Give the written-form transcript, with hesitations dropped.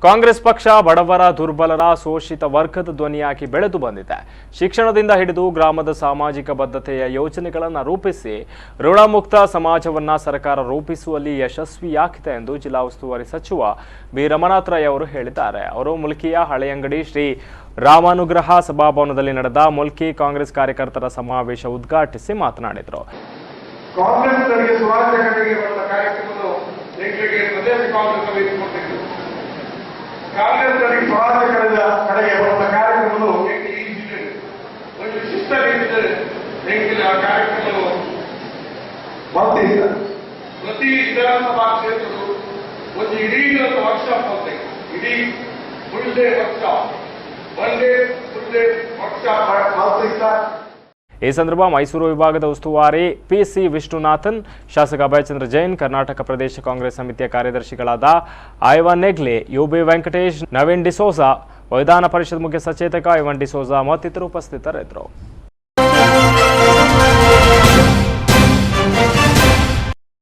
ಕಾಂಗ್ರೆಸ್ ಪಕ್ಷ ಬಡವರ ದುರ್ಬಲರ ಶೋಷಿತ ವರ್ಗದ ಧ್ವನಿಯಾಗಿ ಬೆಳೆದು ಬಂದಿದೆ. ಶಿಕ್ಷಣದಿಂದ ಹಿಡಿದು ಗ್ರಾಮದ ಸಾಮಾಜಿಕ ಬದ್ಧತೆಯ ಯೋಜನೆಗಳನ್ನು ರೂಪಿಸಿ ಋಣಮುಕ್ತ ಸಮಾಜವನ್ನ ಸರ್ಕಾರ ರೂಪಿಸುವಲ್ಲಿ ಯಶಸ್ವಿಯಾಗಿದೆ ಎಂದು ಜಿಲ್ಲಾ ಉಸ್ತುವಾರಿ ಸಚಿವ ಬಿ ರಮನಾಥ್ ರೈ ಅವರು ಹೇಳಿದ್ದಾರೆ. ಅವರು ಮುಲ್ಕಿಯ ಹಳೆಯಂಗಡಿ ಶ್ರೀ ರಾಮಾನುಗ್ರಹ ಸಭಾಭವನದಲ್ಲಿ ನಡೆದ ಮುಲ್ಕಿ ಕಾಂಗ್ರೆಸ್ ಕಾರ್ಯಕರ್ತರ ಸಮಾವೇಶ ಉದ್ಘಾಟಿಸಿ ಮಾತನಾಡಿದರು. ಕಾಂಗ್ರೆಸ್ ಸಮಾಜದ ಕಡೆಗೆ ಬಂದ ಕಾರ್ಯಕ್ರಮಗಳು ಒಂದು ಶಿಸ್ತರಿಂದ ಕಾರ್ಯಕ್ರಮಗಳು ಬರ್ತಿದ್ದಾರೆ. ಪ್ರತಿ ವಿಧಾನಸಭಾ ಕ್ಷೇತ್ರಗಳು ಒಂದು ಇಡೀ ವರ್ಕ್ಶಾಪ್ ಅಂತ ಇಡೀ ಫುಲ್ ಡೇ ವರ್ಕ್ಶಾಪ್ ಬರ್ತಿದ್ದಾರೆ. ಈ ಸಂದರ್ಭ ಮೈಸೂರು ವಿಭಾಗದ ಉಸ್ತುವಾರಿ ಪಿಸಿ ವಿಷ್ಣುನಾಥನ್, ಶಾಸಕ ಅಭಯಚಂದ್ರ ಜೈನ್, ಕರ್ನಾಟಕ ಪ್ರದೇಶ ಕಾಂಗ್ರೆಸ್ ಸಮಿತಿಯ ಕಾರ್ಯದರ್ಶಿಗಳಾದ ಐವನ್ ನೆಗ್ಲೆ, ಯುಬಿ ವೆಂಕಟೇಶ್, ನವೀನ್ ಡಿಸೋಜಾ, ವಿಧಾನ ಪರಿಷತ್ ಮುಖ್ಯ ಸಚೇತಕ ಐವನ್ ಡಿಸೋಜಾ ಮತ್ತಿತರರು ಉಪಸ್ಥಿತರಿದ್ದರು.